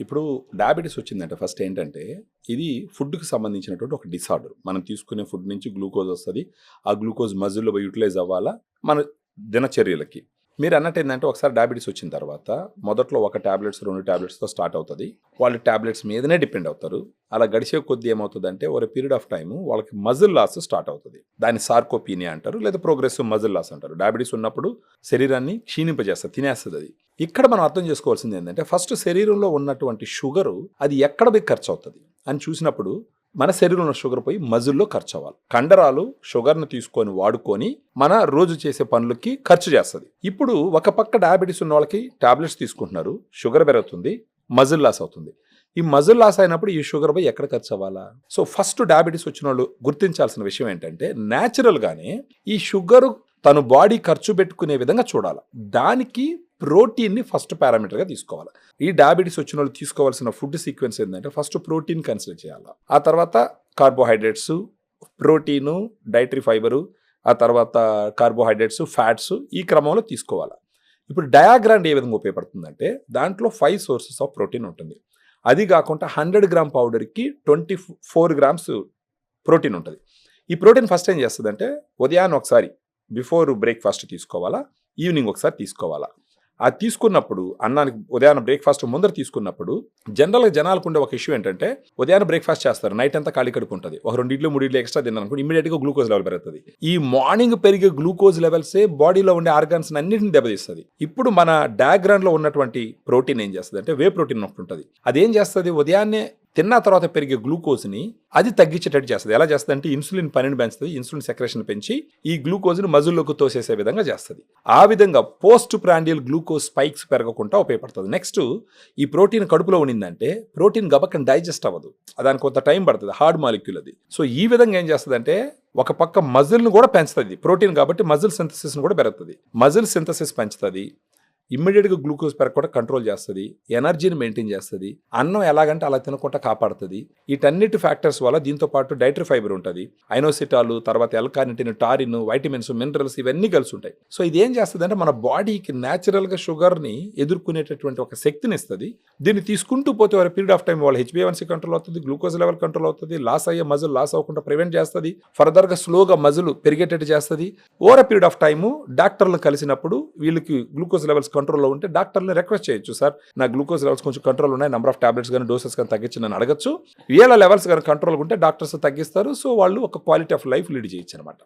ఇప్పుడు డయాబెటీస్ వచ్చిందంటే ఫస్ట్ ఏంటంటే ఇది ఫుడ్కి సంబంధించినటువంటి ఒక డిసార్డర్. మనం తీసుకునే ఫుడ్ నుంచి గ్లూకోజ్ వస్తుంది. ఆ గ్లూకోజ్ మజిల్లో యూటిలైజ్ అవ్వాలా మన దినచర్యలకి. మీరు అన్నట్టు ఏంటంటే ఒకసారి డయాబెటీస్ వచ్చిన తర్వాత మొదట్లో ఒక టాబ్లెట్స్ 2 టాబ్లెట్స్తో స్టార్ట్ అవుతుంది. వాళ్ళు టాబ్లెట్స్ మీదనే డిపెండ్ అవుతారు. అలా గడిచే కొద్దీ ఏమవుతుందంటే ఒక పీరియడ్ ఆఫ్ టైం వాళ్ళకి మజిల్ లాస్ స్టార్ట్ అవుతుంది. దాన్ని సార్కోపీనియా అంటారు, లేదా ప్రోగ్రెసివ్ మజిల్ లాస్ అంటారు. డయాబెటీస్ ఉన్నప్పుడు శరీరాన్ని క్షీణింపజేస్తుంది, తినేస్తుంది అది. ఇక్కడ మనం అర్థం చేసుకోవాల్సింది ఏంటంటే ఫస్ట్ శరీరంలో ఉన్నటువంటి షుగరు అది ఎక్కడ పోయి ఖర్చు అవుతుంది అని చూసినప్పుడు మన శరీరంలో ఉన్న షుగర్ పోయి మజిల్లో ఖర్చు అవ్వాలి. కండరాలు షుగర్ను తీసుకొని వాడుకొని మన రోజు చేసే పనులకి ఖర్చు చేస్తుంది. ఇప్పుడు ఒక పక్క డయాబెటీస్ ఉన్న వాళ్ళకి టాబ్లెట్స్ తీసుకుంటున్నారు, షుగర్ పెరుగుతుంది, మజిల్ లాస్ అవుతుంది. ఈ మజిల్ లాస్ అయినప్పుడు ఈ షుగర్ పోయి ఎక్కడ ఖర్చు అవ్వాలా? సో ఫస్ట్ డయాబెటీస్ వచ్చిన వాళ్ళు గుర్తించాల్సిన విషయం ఏంటంటే న్యాచురల్గానే ఈ షుగర్ తను బాడీ ఖర్చు పెట్టుకునే విధంగా చూడాలి. దానికి ప్రోటీన్ని ఫస్ట్ పారామీటర్గా తీసుకోవాలి. ఈ డయాబెటీస్ వచ్చిన వాళ్ళు తీసుకోవాల్సిన ఫుడ్ సీక్వెన్స్ ఏంటంటే ఫస్ట్ ప్రోటీన్ కన్సిడర్ చేయాలి, ఆ తర్వాత కార్బోహైడ్రేట్స్, ప్రోటీను, డైటరీ ఫైబరు, ఆ తర్వాత కార్బోహైడ్రేట్స్, ఫ్యాట్స్ ఈ క్రమంలో తీసుకోవాలి. ఇప్పుడు డయాగ్రామ్ ఏ విధంగా ఉపయోగపడుతుందంటే దాంట్లో 5 సోర్సెస్ ఆఫ్ ప్రోటీన్ ఉంటుంది. అది కాకుండా 100 గ్రామ్ పౌడర్కి 24 గ్రామ్స్ ప్రోటీన్ ఉంటుంది. ఈ ప్రోటీన్ ఫస్ట్ ఏం చేస్తుందంటే ఉదయాన్నే ఒకసారి బిఫోర్ బ్రేక్ఫాస్ట్ తీసుకోవాలా, ఈవినింగ్ ఒకసారి తీసుకోవాలా. అది తీసుకున్నప్పుడు అన్నానికి ఉదయాన్నే బ్రేక్ఫాస్ట్ ముందర తీసుకున్నప్పుడు జనరల్గా జనాలకు ఉండే ఒక ఇష్యూ ఏంటంటే ఉదయాన్నే బ్రేక్ఫాస్ట్ చేస్తారు, నైట్ అంతా ఖాళీ కడుపు ఉంటుంది, ఒక 2 ఇడ్లు 3 ఇడ్లు ఎక్స్ట్రా తిన్నారనుకోండి ఇమీడియట్గా గ్లూకోజ్ లెవెల్ పెరుగుతుంది. ఈ మార్నింగ్ పెరిగే గ్లూకోజ్ లెవెల్సే బాడీలో ఉండే ఆర్గాన్స్ అన్నింటిని దెబ్బతీస్తుంది. ఇప్పుడు మన డయాగ్రామ్లో ఉన్నటువంటి ప్రోటీన్ ఏం చేస్తుంది అంటే వే ప్రోటీన్ ఒకటి ఉంటుంది. అదేం చేస్తుంది, ఉదయాన్నే తిన్న తర్వాత పెరిగే గ్లూకోజ్ని అది తగ్గించేటట్టు చేస్తుంది. ఎలా చేస్తుంది అంటే ఇన్సులిన్ పనిని పెంచుతుంది, ఇన్సులిన్ సెక్రేషన్ పెంచి ఈ గ్లూకోజ్ని మజిల్లోకి తోసేసే విధంగా చేస్తుంది. ఆ విధంగా పోస్ట్ ప్రాండియల్ గ్లూకోజ్ స్పైక్స్ పెరగకుండా ఉపయోగపడుతుంది. నెక్స్ట్ ఈ ప్రోటీన్ కడుపులో ఉండిందంటే ప్రోటీన్ గబక్కన డైజెస్ట్ అవ్వదు, దానికి కొంత టైం పడుతుంది, హార్డ్ మాలిక్యూల్ అది. సో ఈ విధంగా ఏం చేస్తుంది అంటే ఒక పక్క మజిల్ను కూడా పెంచుతుంది, ప్రోటీన్ కాబట్టి మజిల్ సింథసిస్ని కూడా పెరుగుతుంది. మజిల్ సింథసిస్ పెంచుతుంది, ఇమ్మీడియట్గా గ్లూకోజ్ పెరగకుండా కంట్రోల్ చేస్తుంది, ఎనర్జీని మెయింటైన్ చేస్తుంది, అన్నం ఎలాగంటే అలా తినకుండా కాపాడుతుంది. వీటన్నిటి ఫ్యాక్టర్స్ వల్ల దీంతో పాటు డైటరీ ఫైబర్ ఉంటుంది, ఐనోసిటాలు, తర్వాత ఎల్కానిటిన్, టారిన్, వైటమిన్స్, మినరల్స్ ఇవన్నీ కలిసి ఉంటాయి. సో ఇది ఏం చేస్తుంది అంటే మన బాడీకి న్యాచురల్గా షుగర్ని ఎదుర్కొనేటటువంటి ఒక శక్తిని ఇస్తుంది. దీన్ని తీసుకుంటూ పోతే ఒక పీరియడ్ ఆఫ్ టైం వాళ్ళ HbA1c కంట్రోల్ అవుతుంది, గ్లూకోజ్ లెవెల్ కంట్రోల్ అవుతుంది, లాస్ అయ్యే మజిల్ లాస్ అవ్వకుండా ప్రివెంట్ చేస్తుంది, ఫర్దర్గా స్లోగా మజిల్ పెరిగేటట్టు చేస్తుంది. ఓవర్ పీరియడ్ ఆఫ్ టైము డాక్టర్లను కలిసినప్పుడు వీళ్ళకి గ్లూకోజ్ లెవెల్స్ కంట్రోల్లో ఉంటే డాక్టర్ని రిక్వెస్ట్ చేయొచ్చు, సార్ నా గ్లూకోజ్ లెవెల్స్ కొంచెం కంట్రోల్ ఉన్నాయి, నెంబర్ ఆఫ్ టాబ్లెట్స్ కానీ డోసెస్ కానీ తగ్గించని అడగచ్చు. వీళ్ళ లెవెల్స్ కానీ కంట్రోల్ ఉంటే డాక్టర్స్ తగ్గిస్తారు. సో వాళ్ళు ఒక క్వాలిటీ ఆఫ్ లైఫ్ లీడ్ చేయొచ్చు అనమాట.